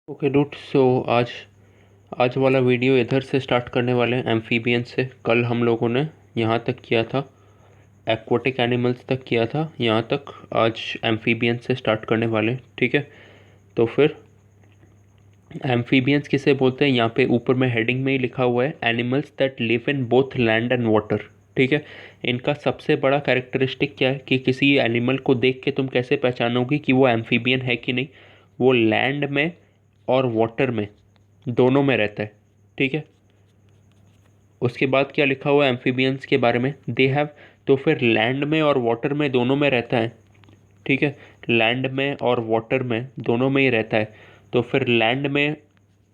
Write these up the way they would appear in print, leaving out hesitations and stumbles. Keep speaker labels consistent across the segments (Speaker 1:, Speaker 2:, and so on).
Speaker 1: Okay dude. सो आज आज वाला वीडियो इधर से स्टार्ट करने वाले हैं, एम्फीबियन से। कल हम लोगों ने यहाँ तक किया था, एक्वाटिक एनिमल्स तक किया था यहाँ तक। आज एम्फीबियन से स्टार्ट करने वाले हैं, ठीक है। तो फिर एम्फीबियंस किसे बोलते हैं, यहाँ पे ऊपर में हेडिंग में ही लिखा हुआ है, animals that live in both land and water, ठीक है। इनका सबसे बड़ा कैरेक्टरिस्टिक क्या है कि किसी एनिमल को देख के तुम कैसे पहचानोगे कि वो एम्फीबियन है कि नहीं। वो लैंड में और वाटर में दोनों में रहता है, ठीक है। उसके बाद क्या लिखा हुआ है एम्फीबियंस के बारे में, दे हैव। तो फिर लैंड में और वाटर में दोनों में रहता है, ठीक है। लैंड में और वाटर में दोनों में ही रहता है। तो फिर लैंड में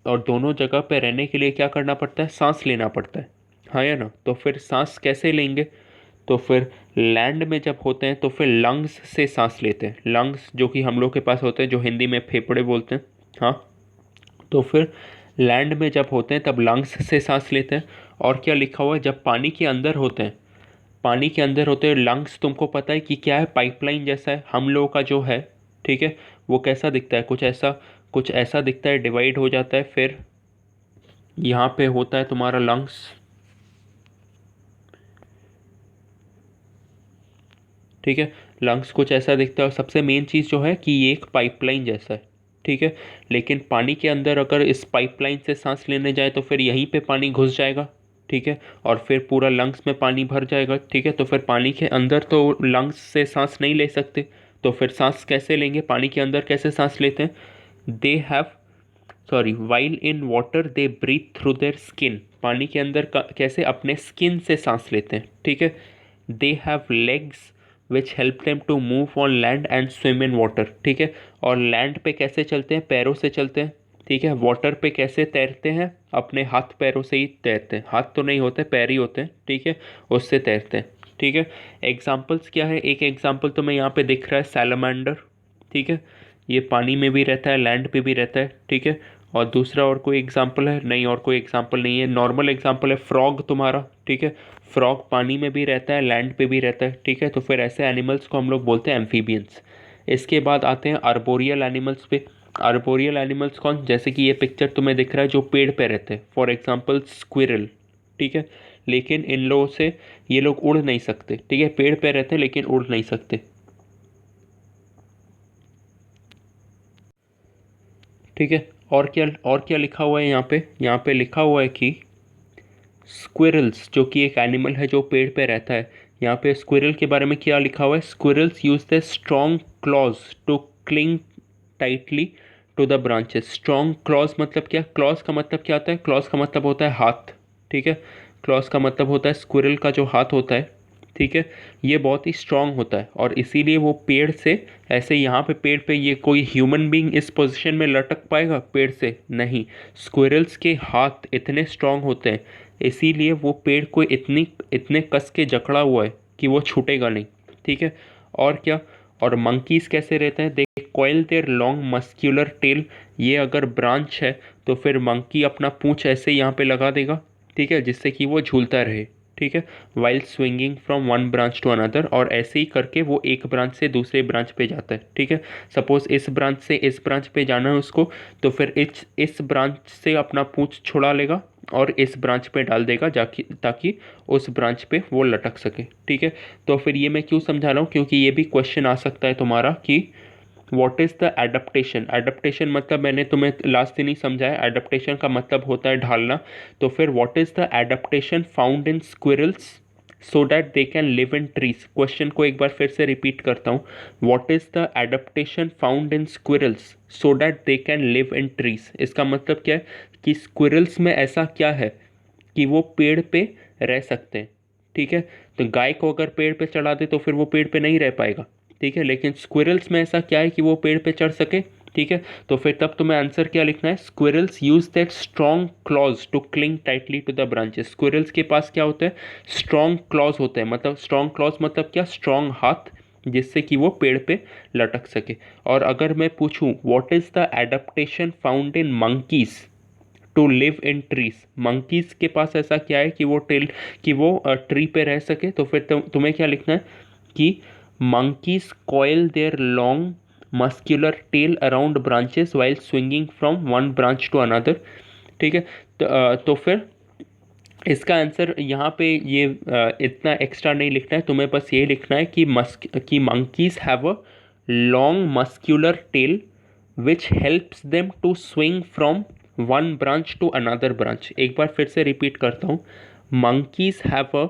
Speaker 1: और दोनों जगह पे रहने के लिए क्या करना पड़ता है, सांस लेना पड़ता है, हाँ या ना। तो फिर सांस कैसे लेंगे, तो फिर लैंड में जब होते हैं तो फिर लंग्स से सांस लेते हैं। लंग्स जो कि हम लोग के पास होते हैं, जो हिंदी में फेफड़े बोलते हैं, हाँ। तो फिर लैंड में जब होते हैं तब लंग्स से सांस लेते हैं। और क्या लिखा हुआ है, जब पानी के अंदर होते हैं, पानी के अंदर होते हैं लंग्स, तुमको पता है कि क्या है, पाइपलाइन जैसा है हम लोगों का जो है, ठीक है। वो कैसा दिखता है, कुछ ऐसा दिखता है, डिवाइड हो जाता है। फिर यहाँ पे होता है तुम्हारा लंग्स, ठीक है। लंग्स कुछ ऐसा दिखता है। और सबसे मेन चीज़ जो है कि ये एक पाइपलाइन जैसा है, ठीक है। लेकिन पानी के अंदर अगर इस पाइपलाइन से सांस लेने जाए तो फिर यहीं पे पानी घुस जाएगा, ठीक है। और फिर पूरा लंग्स में पानी भर जाएगा, ठीक है। तो फिर पानी के अंदर तो लंग्स से सांस नहीं ले सकते। तो फिर सांस कैसे लेंगे, पानी के अंदर कैसे सांस लेते हैं, they have, sorry, while in water they breathe through their skin. पानी के अंदर कैसे, अपने स्किन से सांस लेते हैं, ठीक है। They have legs which help them to move on land and swim in water, ठीक है। और लैंड पे कैसे चलते हैं, पैरों से चलते हैं, ठीक है। वाटर पे कैसे तैरते हैं, अपने हाथ पैरों से ही तैरते हैं। हाथ तो नहीं होते, पैर ही होते हैं, ठीक है। उससे तैरते हैं, ठीक है। एग्जाम्पल्स क्या है, एक एग्जाम्पल तो मैं यहाँ पे दिख रहा है, सैलमांडर, ठीक है। ये पानी में भी रहता है, लैंड पे भी रहता है, ठीक है। और दूसरा और कोई एग्जाम्पल है नहीं, और कोई एग्जाम्पल नहीं है। नॉर्मल एग्जाम्पल है फ्रॉग तुम्हारा, ठीक है। फ्रॉग पानी में भी रहता है, लैंड पे भी रहता है, ठीक है। तो फिर ऐसे एनिमल्स को हम लोग बोलते हैं एम्फीबियंस। इसके बाद आते हैं आर्बोरियल एनिमल्स पे। आर्बोरियल एनिमल्स कौन, जैसे कि ये पिक्चर तुम्हें दिख रहा है, जो पेड़ पे रहते हैं, फॉर एग्जाम्पल स्क्विरल, ठीक है। लेकिन इन लोगों से ये लोग उड़ नहीं सकते, ठीक है। पेड़ पे रहते हैं लेकिन उड़ नहीं सकते, ठीक है। और क्या लिखा हुआ है यहाँ पे लिखा हुआ है कि स्क्विरल्स, जो कि एक एनिमल है जो पेड़ पे रहता है। यहाँ पे स्क्विरल के बारे में क्या लिखा हुआ है, squirrels use the strong claws to cling tightly to the branches. Strong claws मतलब क्या, क्लॉज का मतलब क्या होता है, क्लॉज का मतलब होता है हाथ, ठीक है। क्लॉज का मतलब होता है स्क्विरल का जो हाथ होता है, ठीक है। ये बहुत ही स्ट्रांग होता है और इसीलिए वो पेड़ से, ऐसे यहाँ पे पेड़ पे ये कोई ह्यूमन बीइंग इस पोजीशन में लटक पाएगा पेड़ से, नहीं। स्क्विरल्स के हाथ इतने स्ट्रांग होते हैं, इसीलिए वो पेड़ को इतने कस के जकड़ा हुआ है कि वो छूटेगा नहीं, ठीक है। और क्या, और मंकीज कैसे रहते हैं, they coil their long muscular tail. ये अगर ब्रांच है तो फिर मंकी अपना पूंछ ऐसे यहाँ पे लगा देगा, ठीक है, जिससे कि वो झूलता रहे, ठीक है। While swinging from one branch to another, और ऐसे ही करके वो एक ब्रांच से दूसरे ब्रांच पे जाता है, ठीक है। सपोज इस ब्रांच से इस ब्रांच पे जाना है उसको, तो फिर इस ब्रांच से अपना पूंछ छुड़ा लेगा और इस ब्रांच पे डाल देगा, जाकि ताकि उस ब्रांच पे वो लटक सके, ठीक है। तो फिर ये मैं क्यों समझा रहा हूँ, क्योंकि ये भी क्वेश्चन आ सकता है तुम्हारा कि what is the adaptation. Adaptation मतलब मैंने तुम्हें लास्ट दिन ही समझाया, एडप्टेशन का मतलब होता है ढालना। तो फिर what is the adaptation found in squirrels so that they can live in trees. Question को एक बार फिर से रिपीट करता हूँ, what is the adaptation found in squirrels so that they can live in trees. इसका मतलब क्या है कि स्क्विरल्स में ऐसा क्या है कि वो पेड़ पे रह सकते हैं, ठीक है। तो गाय को अगर पेड़ पे चढ़ा दे तो फिर वो पेड़ पे नहीं रह पाएगा, ठीक है। लेकिन स्क्विरल्स में ऐसा क्या है कि वो पेड़ पे चढ़ सके, ठीक है। तो फिर तब तुम्हें आंसर क्या लिखना है, squirrels use that strong claws to cling tightly to the branches. Squirrels के पास क्या होता है, स्ट्रॉन्ग क्लॉज होते हैं। मतलब स्ट्रॉन्ग क्लॉज मतलब क्या, स्ट्रॉन्ग हाथ, जिससे कि वो पेड़ पे लटक सके। और अगर मैं पूछूं what is the adaptation found in monkeys to live in trees, monkeys के पास ऐसा क्या है कि वो ट्री पे रह सके, तो फिर तुम्हें क्या लिखना है कि monkeys coil their long muscular tail around branches while swinging from one branch to another. ठीक है, तो फिर इसका आंसर यहाँ पे ये इतना एक्स्ट्रा नहीं लिखना है तुम्हें, बस ये लिखना है कि monkeys have a long muscular tail which helps them to swing from one branch to another branch. एक बार फिर से रिपीट करता हूँ, monkeys have a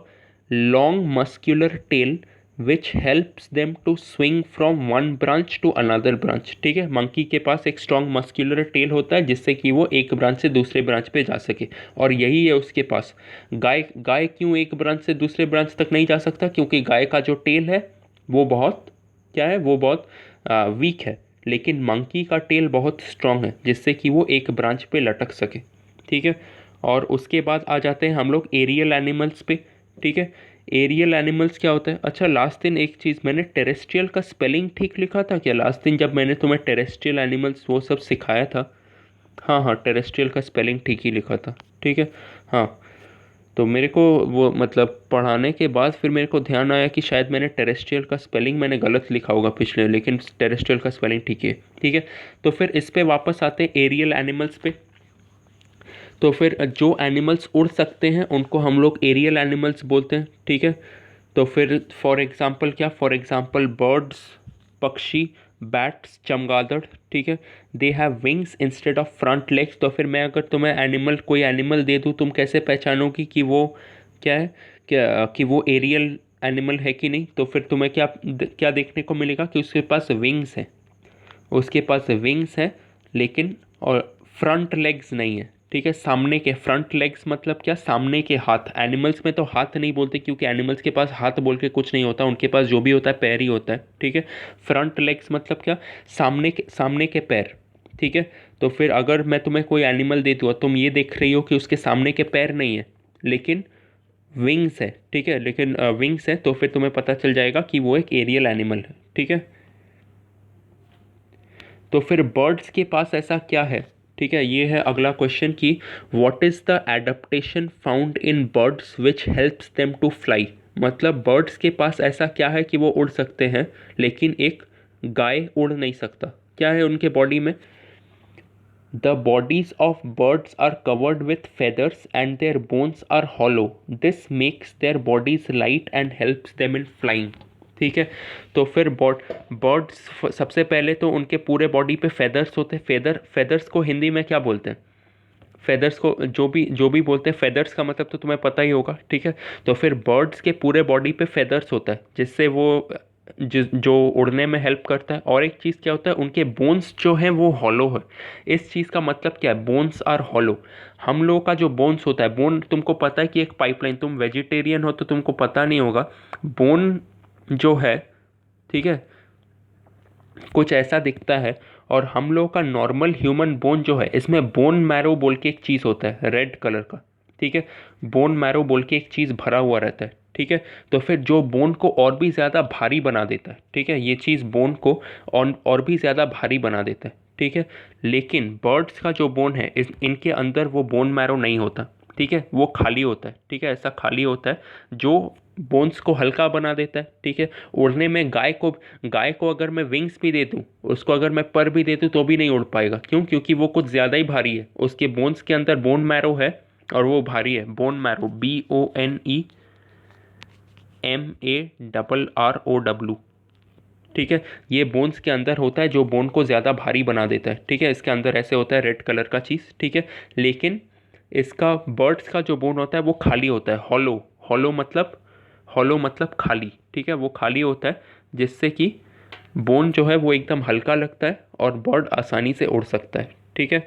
Speaker 1: long muscular tail which helps them to swing from one branch to another branch. ठीक है, monkey के पास एक स्ट्रॉन्ग मस्क्यूलर टेल होता है जिससे कि वो एक ब्रांच से दूसरे ब्रांच पे जा सके, और यही है उसके पास। गाय गाय क्यों एक ब्रांच से दूसरे ब्रांच तक नहीं जा सकता? क्योंकि गाय का जो टेल है वो बहुत क्या है, वो बहुत वीक है, लेकिन मंकी का टेल बहुत स्ट्रांग है जिससे कि वो एक ब्रांच पे लटक सके। ठीक है, और उसके बाद आ जाते हैं हम लोग एरियल एनिमल्स पे। ठीक है, एरियल एनिमल्स क्या होता है? अच्छा, लास्ट दिन एक चीज़, मैंने टेरेस्ट्रियल का स्पेलिंग ठीक लिखा था क्या लास्ट दिन जब मैंने तुम्हें टेरेस्ट्रियल एनिमल्स वो सब सिखाया था? हाँ हाँ, टेरेस्ट्रियल का स्पेलिंग ठीक ही लिखा था। ठीक है, हाँ, तो मेरे को वो मतलब पढ़ाने के बाद फिर मेरे को ध्यान आया कि शायद मैंने टेरेस्ट्रियल का स्पेलिंग मैंने गलत लिखा होगा पिछले, लेकिन टेरेस्ट्रियल का स्पेलिंग ठीक है। ठीक है, तो फिर इस पे वापस आते हैं एरियल एनिमल्स पे। तो फिर जो एनिमल्स उड़ सकते हैं उनको हम लोग एरियल एनिमल्स बोलते हैं। ठीक है, तो फिर फॉर एग्जांपल क्या? फॉर एग्जांपल बर्ड्स, पक्षी, बैट्स, चमगादड़। ठीक है, they have wings instead of front legs. तो फिर मैं अगर तुम्हें एनिमल कोई एनिमल दे दूँ, तुम कैसे पहचानोगी कि वो क्या है, क्या कि वो एरियल एनिमल है कि नहीं? तो फिर तुम्हें क्या क्या देखने को मिलेगा कि उसके पास विंग्स है, उसके पास विंग्स है, लेकिन और फ्रंट लेग्स नहीं है। ठीक है, सामने के फ्रंट लेग्स मतलब क्या? सामने के हाथ। एनिमल्स में तो हाथ नहीं बोलते क्योंकि एनिमल्स के पास हाथ बोल के कुछ नहीं होता, उनके पास जो भी होता है पैर ही होता है। ठीक है, फ्रंट लेग्स मतलब क्या? सामने के पैर। ठीक है, तो फिर अगर मैं तुम्हें कोई एनिमल दे दूँ, तुम ये देख रही हो कि उसके सामने के पैर नहीं है लेकिन विंग्स है। ठीक है, लेकिन विंग्स है, तो फिर तुम्हें पता चल जाएगा कि वो एक एरियल एनिमल है। ठीक है, तो फिर बर्ड्स के पास ऐसा क्या है? ठीक है, ये है अगला क्वेश्चन कि what is the adaptation found in birds which helps them to fly. मतलब बर्ड्स के पास ऐसा क्या है कि वो उड़ सकते हैं, लेकिन एक गाय उड़ नहीं सकता। क्या है उनके बॉडी में? The bodies of birds are covered with feathers and their bones are hollow, this makes their bodies light and helps them in flying. ठीक है, तो फिर बर्ड्स सबसे पहले तो उनके पूरे बॉडी पे फेदर्स होते हैं। फेदर्स को हिंदी में क्या बोलते हैं? फेदर्स को जो भी बोलते हैं, फेदर्स का मतलब तो तुम्हें पता ही होगा। ठीक है, तो फिर बर्ड्स के पूरे बॉडी पे फेदर्स होता है जिससे वो जो उड़ने में हेल्प करता है। और एक चीज़ क्या होता है, उनके बोन्स जो हैं वो हॉलो है। इस चीज़ का मतलब क्या है? Bones are hollow. हम लोगों का जो बोन्स होता है, बोन तुमको पता है कि एक पाइपलाइन, तुम वेजिटेरियन हो तो तुमको पता नहीं होगा, बोन जो है, ठीक है, कुछ ऐसा दिखता है। और हम लोग का नॉर्मल ह्यूमन बोन जो है, इसमें बोन मैरो बोल के एक चीज़ होता है रेड कलर का। ठीक है, बोन मैरो बोल के एक चीज़ भरा हुआ रहता है। ठीक है, तो फिर जो बोन को और भी ज़्यादा भारी बना देता है। ठीक है, ये चीज़ बोन को और भी ज़्यादा भारी बना देता है। ठीक है, लेकिन बर्ड्स का जो बोन है, इनके अंदर वो बोन मैरो नहीं होता। ठीक है, वो खाली होता है। ठीक है, ऐसा खाली होता है जो बोन्स को हल्का बना देता है। ठीक है, उड़ने में गाय को अगर मैं विंग्स भी दे दूँ, उसको अगर मैं पर भी दे दूँ तो भी नहीं उड़ पाएगा। क्यों? क्योंकि वो कुछ ज़्यादा ही भारी है, उसके बोन्स के अंदर बोन मैरो है और वो भारी है। Bone marrow, BONEMARROW। ठीक है, ये बोन्स के अंदर होता है जो बोन को ज़्यादा भारी बना देता है। ठीक है, इसके अंदर ऐसे होता है रेड कलर का चीज़। ठीक है, लेकिन इसका बर्ड्स का जो बोन होता है वो खाली होता है, हॉलो। हॉलो मतलब खाली। ठीक है, वो खाली होता है जिससे कि बोन जो है वो एकदम हल्का लगता है और बर्ड आसानी से उड़ सकता है। ठीक है,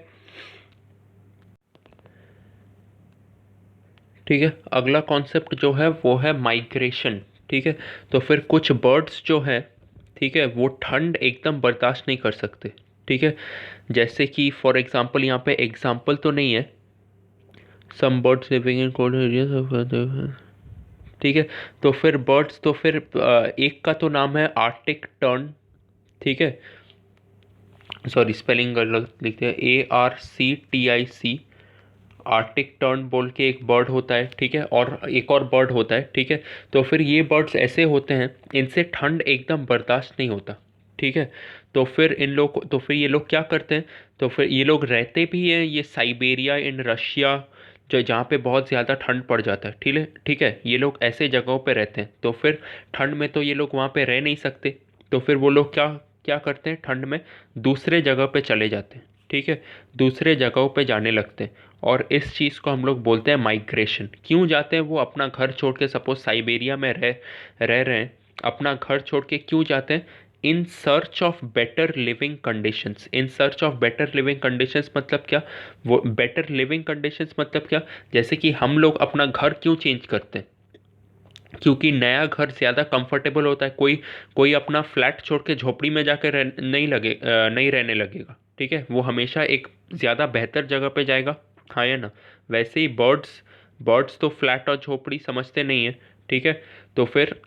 Speaker 1: ठीक है, अगला कॉन्सेप्ट जो है वो है माइग्रेशन। ठीक है, तो फिर कुछ बर्ड्स जो है, ठीक है, वो ठंड एकदम बर्दाश्त नहीं कर सकते। ठीक है, जैसे कि फॉर एग्जांपल, यहाँ पे एग्जांपल तो नहीं है, some birds living in cold areas. ठीक है, तो फिर बर्ड्स, तो फिर एक का तो नाम है आर्टिक टर्न। ठीक है, सॉरी स्पेलिंग गलत लिखते हैं, ARCTIC। आर्टिक टर्न बोल के एक बर्ड होता है। ठीक है, और एक और बर्ड होता है। ठीक है, तो फिर ये बर्ड्स ऐसे होते हैं, इनसे ठंड एकदम बर्दाश्त नहीं होता। ठीक है, तो फिर तो फिर ये लोग क्या करते हैं, तो फिर ये लोग रहते भी हैं ये साइबेरिया इन रशिया, जो जहाँ पे बहुत ज़्यादा ठंड पड़ जाता है, ठीक है ठीक है, ये लोग ऐसे जगहों पे रहते हैं। तो फिर ठंड में तो ये लोग वहाँ पे रह नहीं सकते, तो फिर वो लोग क्या क्या करते हैं ठंड में, दूसरे जगह पे चले जाते हैं, ठीक है, दूसरे जगहों पे जाने लगते हैं। और इस चीज़ को हम लोग बोलते हैं माइग्रेशन। क्यों जाते हैं वो, अपना घर छोड़ के, सपोज साइबेरिया में रह रहे हैं, अपना घर छोड़ के क्यों जाते हैं, in search of better living conditions. In search of better living conditions मतलब क्या, वो बेटर लिविंग कंडीशंस मतलब क्या, जैसे कि हम लोग अपना घर क्यों चेंज करते हैं, क्योंकि नया घर ज़्यादा कंफर्टेबल होता है। कोई कोई अपना फ्लैट छोड़ के झोपड़ी में जाकर नहीं रहने लगेगा, ठीक है, वो हमेशा एक ज़्यादा बेहतर जगह पे जाएगा, हाँ या ना। वैसे ही बर्ड्स बर्ड्स तो फ्लैट और झोपड़ी समझते नहीं है, ठीक है। तो फिर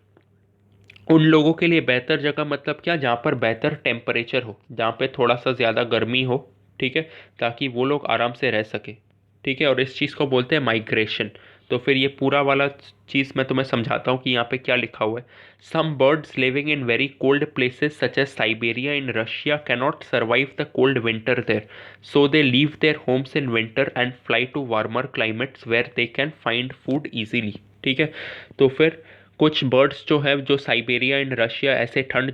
Speaker 1: उन लोगों के लिए बेहतर जगह मतलब क्या, जहाँ पर बेहतर टेम्परेचर हो, जहाँ पे थोड़ा सा ज़्यादा गर्मी हो, ठीक है, ताकि वो लोग आराम से रह सके, ठीक है। और इस चीज़ को बोलते हैं माइग्रेशन। तो फिर ये पूरा वाला चीज़ मैं तुम्हें समझाता हूँ कि यहाँ पे क्या लिखा हुआ है। Some birds living in very cold places such as Siberia in Russia cannot survive the cold winter there, so they leave their homes in winter and fly to warmer climates where they can find food easily, ठीक है। तो फिर कुछ birds जो है, जो Siberia in Russia ऐसे ठंडे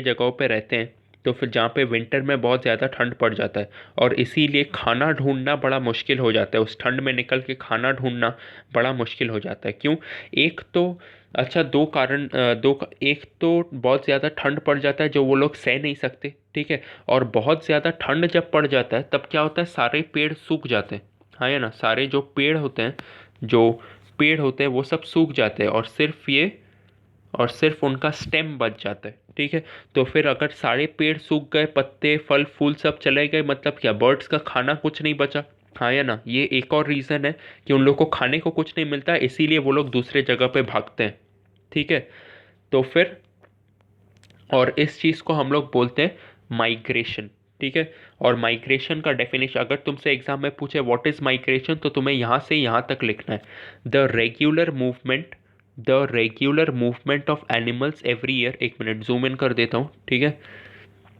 Speaker 1: जगहों पे रहते हैं, तो फिर जहाँ पे विंटर में बहुत ज़्यादा ठंड पड़ जाता है, और इसीलिए खाना ढूंढना बड़ा मुश्किल हो जाता है, उस ठंड में निकल के खाना ढूंढना बड़ा मुश्किल हो जाता है। क्यों, एक तो अच्छा दो कारण एक तो बहुत ज़्यादा ठंड पड़ जाता है जो वो लोग सह नहीं सकते, ठीक है। और बहुत ज़्यादा ठंड जब पड़ जाता है तब क्या होता है, सारे पेड़ सूख जाते हैं, हाँ या ना, सारे जो पेड़ होते हैं वो सब सूख जाते हैं, और सिर्फ उनका स्टेम बच जाता है, ठीक है। तो फिर अगर सारे पेड़ सूख गए, पत्ते फल फूल सब चले गए, मतलब क्या, बर्ड्स का खाना कुछ नहीं बचा, हाँ या ना। ये एक और रीज़न है कि उन लोग को खाने को कुछ नहीं मिलता है, इसीलिए वो लोग दूसरे जगह पे भागते हैं, ठीक है। तो फिर और इस चीज़ को हम लोग बोलते हैं माइग्रेशन, ठीक है। और माइग्रेशन का डेफिनेशन अगर तुमसे एग्जाम में पूछे व्हाट इज माइग्रेशन, तो तुम्हें यहाँ से यहाँ तक लिखना है, the regular movement the regular movement of animals every year. एक मिनट जूम इन कर देता हूँ, ठीक है।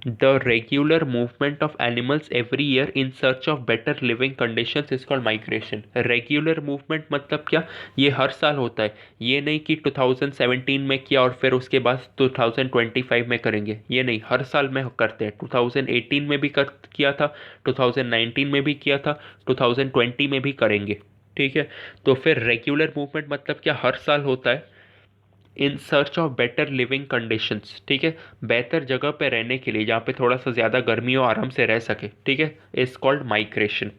Speaker 1: The regular movement of animals every year in search of better living conditions is called migration. Regular movement मतलब क्या, ये हर साल होता है, ये नहीं कि 2017 में किया और फिर उसके बाद 2025 में करेंगे, ये नहीं, हर साल में करते हैं। 2018 में भी किया था, 2019 में भी किया था, 2020 में भी करेंगे, ठीक है। तो फिर रेगुलर मूवमेंट मतलब क्या, हर साल होता है, in search of better living conditions, ठीक है, बेहतर जगह पे रहने के लिए, जहाँ पे थोड़ा सा ज़्यादा गर्मी हो, आराम से रह सके, ठीक है, इज कॉल्ड माइग्रेशन,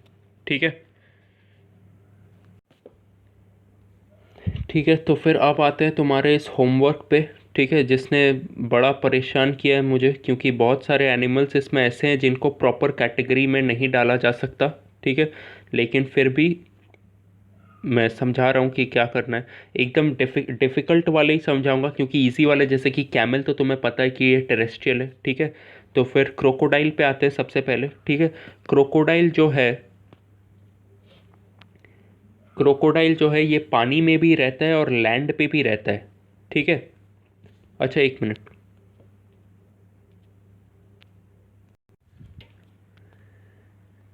Speaker 1: ठीक है। ठीक है, तो फिर अब आते हैं तुम्हारे इस होमवर्क पे, ठीक है, जिसने बड़ा परेशान किया है मुझे, क्योंकि बहुत सारे एनिमल्स इसमें ऐसे हैं जिनको प्रॉपर कैटेगरी में नहीं डाला जा सकता, ठीक है, लेकिन फिर भी मैं समझा रहा हूँ कि क्या करना है। एकदम डिफ़िकल्ट वाले ही समझाऊंगा, क्योंकि इजी वाले जैसे कि कैमल तो तुम्हें पता है कि ये टेरेस्ट्रियल है, ठीक है। तो फिर क्रोकोडाइल पे आते हैं सबसे पहले, ठीक है। क्रोकोडाइल जो है ये पानी में भी रहता है और लैंड पे भी रहता है, ठीक है। अच्छा एक मिनट,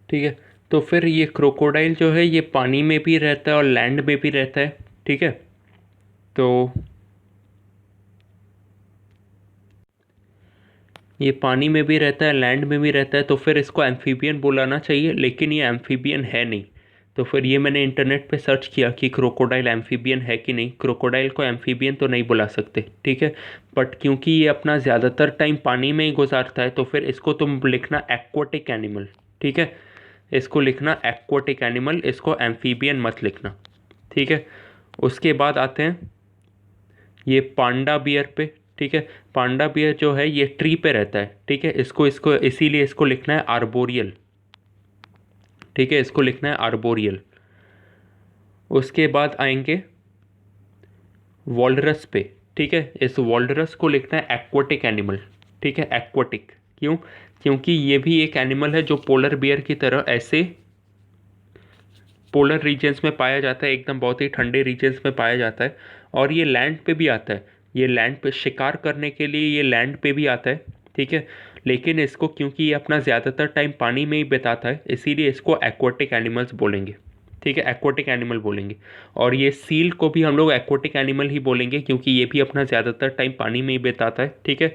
Speaker 1: ठीक है। तो फिर ये क्रोकोडाइल जो है ये पानी में भी रहता है और लैंड में भी रहता है, ठीक है। तो ये पानी में भी रहता है, लैंड में भी रहता है, तो फिर इसको एम्फीबियन बुलाना चाहिए, लेकिन ये एम्फीबियन है नहीं। तो फिर ये मैंने इंटरनेट पे सर्च किया कि क्रोकोडाइल एम्फीबियन है कि नहीं, क्रोकोडाइल को एम्फीबियन तो नहीं बुला सकते, ठीक है। बट क्योंकि ये अपना ज़्यादातर टाइम पानी में ही गुजारता है, तो फिर इसको तुम लिखना एक्वाटिक एनिमल, ठीक है। इसको लिखना एक्वाटिक एनिमल, इसको एम्फीबियन मत लिखना, ठीक है। उसके बाद आते हैं ये पांडा बियर पे, ठीक है। पांडा बियर जो है ये ट्री पे रहता है, ठीक है। इसको इसको इसीलिए इसको लिखना है आर्बोरियल, ठीक है, इसको लिखना है आर्बोरियल। उसके बाद आएंगे वॉलरस पे, ठीक है, इस वॉलरस को लिखना है एक्वाटिक एनिमल, ठीक है, एक्वाटिक। क्यों, क्योंकि ये भी एक एनिमल है जो पोलर बियर की तरह ऐसे पोलर रीजन्स में पाया जाता है, एकदम बहुत ही ठंडे रीजन्स में पाया जाता है, और ये लैंड पे भी आता है, ये लैंड पे शिकार करने के लिए ये लैंड पे भी आता है, ठीक है। लेकिन इसको क्योंकि ये अपना ज़्यादातर टाइम पानी में ही बिताता है इसीलिए इसको एक्वाटिक एनिमल्स बोलेंगे। ठीक है, एक्वाटिक एनिमल बोलेंगे। और ये सील को भी हम लोग एक्वाटिक एनिमल ही बोलेंगे क्योंकि ये भी अपना ज़्यादातर टाइम पानी में ही बिताता है। ठीक है,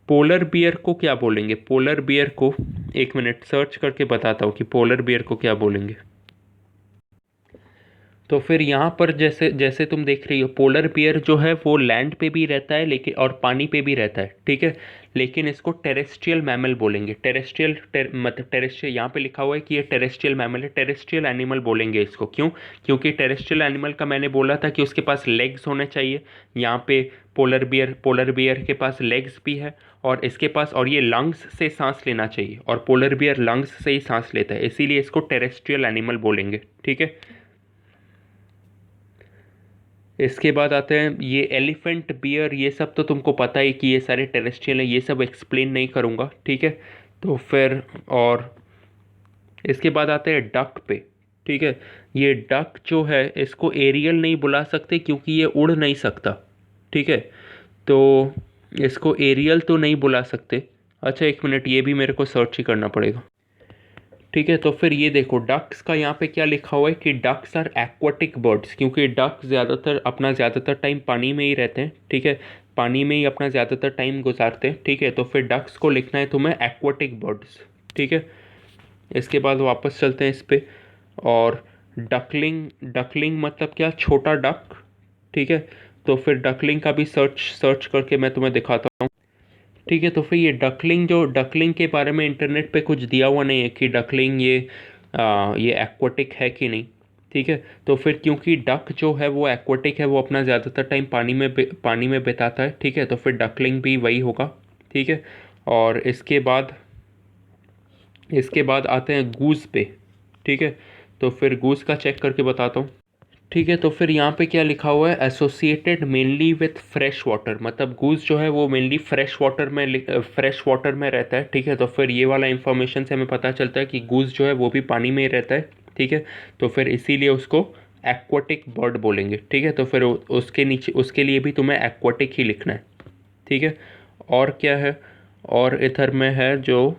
Speaker 1: पोलर बियर को क्या बोलेंगे? पोलर बियर को, एक मिनट सर्च करके बताता हूँ कि पोलर बियर को क्या बोलेंगे। तो फिर यहाँ पर जैसे जैसे तुम देख रही हो, पोलर बियर जो है वो लैंड पे भी रहता है लेकिन और पानी पे भी रहता है। ठीक है, लेकिन इसको टेरेस्ट्रियल मैमल बोलेंगे। मतलब टेरेस्ट्रियल, यहाँ पे लिखा हुआ है कि ये टेरेस्ट्रियल मैमल है, टेरेस्ट्रियल एनिमल बोलेंगे इसको। क्यों? क्योंकि टेरेस्ट्रियल एनिमल का मैंने बोला था कि उसके पास लेग्स होने चाहिए। यहाँ पे पोलर बियर के पास लेग्स भी है और इसके पास, और ये लंग्स से सांस लेना चाहिए, और पोलर बियर लंग्स से ही सांस लेता है, इसीलिए इसको टेरेस्ट्रियल एनिमल बोलेंगे। ठीक है, इसके बाद आते हैं ये एलिफेंट बियर, ये सब तो तुमको पता ही कि ये सारे टेरेस्ट्रियल हैं, ये सब एक्सप्लेन नहीं करूँगा। ठीक है, तो फिर और इसके बाद आते हैं डक पे। ठीक है, ये डक जो है इसको एरियल नहीं बुला सकते क्योंकि ये उड़ नहीं सकता। ठीक है, तो इसको एरियल तो नहीं बुला सकते। अच्छा एक मिनट, ये भी मेरे को सर्च ही करना पड़ेगा। ठीक है, तो फिर ये देखो डक्स का यहाँ पे क्या लिखा हुआ है कि डक्स आर एक्वाटिक बर्ड्स, क्योंकि डक ज़्यादातर टाइम पानी में ही रहते हैं। ठीक है, पानी में ही अपना ज़्यादातर टाइम गुजारते हैं। ठीक है, तो फिर डक्स को लिखना है तुम्हें एक्वाटिक बर्ड्स। ठीक है, इसके बाद वापस चलते हैं इस पे। और डकलिंग, डकलिंग मतलब क्या? छोटा डक। ठीक है, तो फिर डकलिंग का भी सर्च करके मैं तुम्हें दिखाता हूँ। ठीक है, तो फिर ये डकलिंग के बारे में इंटरनेट पे कुछ दिया हुआ नहीं है कि डकलिंग ये एक्वाटिक है कि नहीं। ठीक है, तो फिर क्योंकि डक जो है वो एक्वाटिक है, वो अपना ज़्यादातर टाइम पानी में बिताता है। ठीक है, तो फिर डकलिंग भी वही होगा। ठीक है, और इसके बाद आते हैं गूस पे। ठीक है, तो फिर गूस का चेक करके बताता हूँ। ठीक है, तो फिर यहाँ पे क्या लिखा हुआ है? Associated mainly with fresh water, मतलब गूस जो है वो मेनली फ्रेश वाटर में रहता है। ठीक है, तो फिर ये वाला इन्फॉर्मेशन से हमें पता चलता है कि गूस जो है वो भी पानी में ही रहता है। ठीक है, तो फिर इसीलिए उसको एक्वाटिक बर्ड बोलेंगे। ठीक है, तो फिर उसके नीचे उसके लिए भी तुम्हें एक्वाटिक ही लिखना है। ठीक है, और क्या है? और इधर में है जो,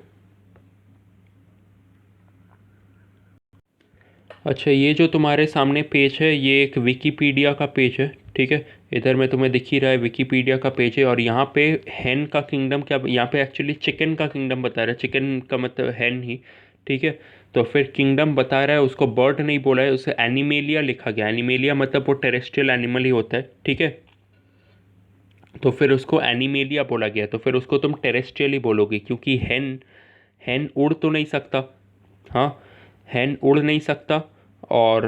Speaker 1: अच्छा ये जो तुम्हारे सामने पेज है ये एक विकीपीडिया का पेज है। ठीक है, इधर में तुम्हें दिख ही रहा है विकीपीडिया का पेज है। और यहाँ पे हैन का किंगडम, क्या यहाँ पे एक्चुअली चिकन का किंगडम बता रहा है, चिकन का मतलब हैन ही। ठीक है, तो फिर किंगडम बता रहा है, उसको बर्ड नहीं बोला है, उसे एनिमेलिया लिखा गया। एनिमेलिया मतलब वो टेरेस्ट्रियल एनिमल ही होता है। ठीक है, तो फिर उसको एनिमेलिया बोला गया, तो फिर उसको तुम टेरेस्ट्रियल ही बोलोगे क्योंकि हैन हैन उड़ तो नहीं सकता। हाँ, हैन उड़ नहीं सकता। और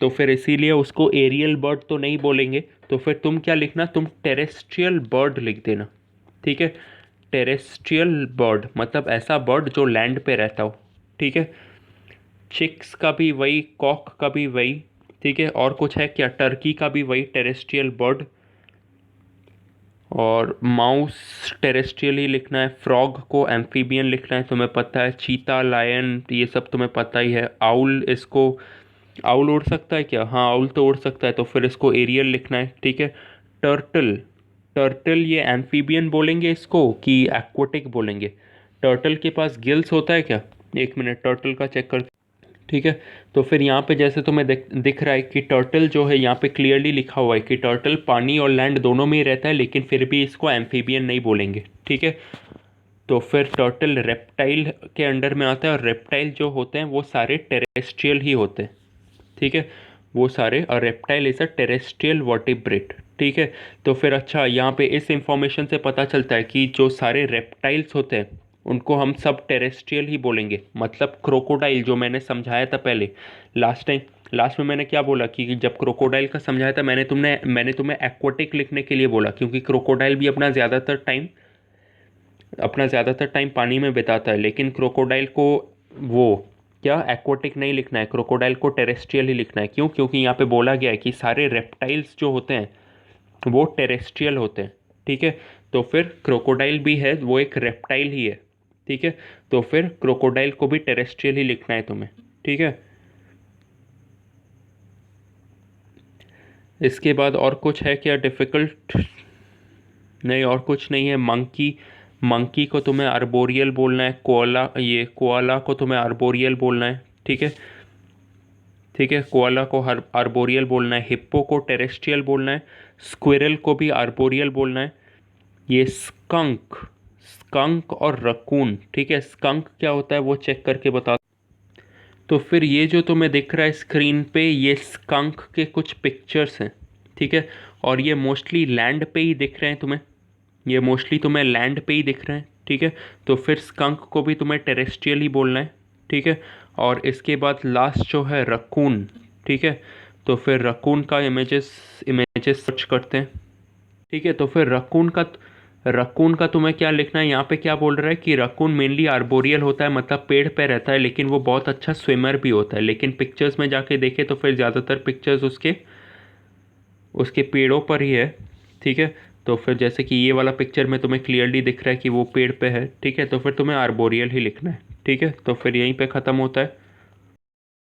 Speaker 1: तो फिर इसीलिए उसको एरियल बर्ड तो नहीं बोलेंगे। तो फिर तुम क्या लिखना? तुम टेरेस्ट्रियल बर्ड लिख देना। ठीक है, टेरेस्ट्रियल बर्ड मतलब ऐसा बर्ड जो लैंड पे रहता हो। ठीक है, चिक्स का भी वही, कॉक का भी वही। ठीक है, और कुछ है क्या? टर्की का भी वही टेरेस्ट्रियल बर्ड। और माउस टेरेस्ट्रियल ही लिखना है। फ्रॉग को एम्फीबियन लिखना है, तुम्हें पता है। चीता, लायन, ये सब तुम्हें पता ही है। आउल, इसको आउल उड़ सकता है क्या? हाँ, आउल तो उड़ सकता है, तो फिर इसको एरियल लिखना है। ठीक है, टर्टल, टर्टल ये एम्फीबियन बोलेंगे इसको कि एक्वाटिक बोलेंगे? टर्टल के पास गिल्स होता है क्या? एक मिनट टर्टल का चेक कर। ठीक है, तो फिर यहाँ पे जैसे तुम्हें दिख रहा है कि टर्टल जो है यहाँ पे क्लियरली लिखा हुआ है कि टर्टल पानी और लैंड दोनों में ही रहता है, लेकिन फिर भी इसको एम्फीबियन नहीं बोलेंगे। ठीक है, तो फिर टर्टल रेप्टाइल के अंडर में आता है, और रेप्टाइल जो होते हैं वो सारे टेरेस्ट्रियल ही होते हैं। ठीक है, वो सारे, और reptile is a terrestrial vertebrate. ठीक है, तो फिर अच्छा यहाँ पे इस इंफॉर्मेशन से पता चलता है कि जो सारे रेप्टाइल्स होते हैं उनको हम सब टेरेस्ट्रियल ही बोलेंगे। मतलब क्रोकोडाइल जो मैंने समझाया था पहले, लास्ट में मैंने क्या बोला कि जब क्रोकोडाइल का समझाया था मैंने तुम्हें एक्वाटिक लिखने के लिए बोला क्योंकि क्रोकोडाइल भी अपना ज़्यादातर टाइम पानी में बिताता है, लेकिन क्रोकोडाइल को वो क्या एक्वाटिक नहीं लिखना है, क्रोकोडाइल को टेरेस्ट्रियल ही लिखना है। क्यों? क्योंकि यहाँ पे बोला गया है कि सारे रेप्टाइल्स जो होते हैं वो टेरेस्ट्रियल होते हैं। ठीक है, तो फिर क्रोकोडाइल भी है, वो एक रेप्टाइल ही है। ठीक है, तो फिर क्रोकोडाइल को भी टेरेस्ट्रियल ही लिखना है तुम्हें। ठीक है, इसके बाद और कुछ है क्या डिफ़िकल्ट? नहीं, और कुछ नहीं है। मंकी, मंकी को तुम्हें आर्बोरियल बोलना है, कोआला को तुम्हें आर्बोरियल बोलना है। ठीक है, ठीक है, कोआला को आर्बोरियल बोलना है, हिप्पो को टेरेस्ट्रियल बोलना है, स्क्विरल को भी आर्बोरियल बोलना है। ये स्कंक और रकून, ठीक है, स्कंक क्या होता है वो चेक करके बता। तो फिर ये जो तुम्हें दिख रहा है स्क्रीन पे, ये स्कंक के कुछ पिक्चर्स हैं। ठीक है, और ये मोस्टली लैंड पे ही दिख रहे हैं तुम्हें, ये मोस्टली तुम्हें लैंड पे ही दिख रहे हैं। ठीक है, तो फिर स्कंक को भी तुम्हें टेरेस्ट्रियल ही बोलना है। ठीक है, और इसके बाद लास्ट जो है रकून। ठीक है, तो फिर रकून का इमेजेस इमेजेस सर्च करते हैं। ठीक है, तो फिर रकून का तुम्हें क्या लिखना है, यहाँ पे क्या बोल रहा है कि रकून मेनली आर्बोरियल होता है, मतलब पेड़ पे रहता है, लेकिन वो बहुत अच्छा स्विमर भी होता है। लेकिन पिक्चर्स में जाके देखे तो फिर ज़्यादातर पिक्चर्स उसके उसके पेड़ों पर ही है। ठीक है, तो फिर जैसे कि ये वाला पिक्चर में तुम्हें क्लियरली दिख रहा है कि वो पेड़ पे है। ठीक है, तो फिर तुम्हें आर्बोरियल ही लिखना है। ठीक है, तो फिर यहीं पे ख़त्म होता है।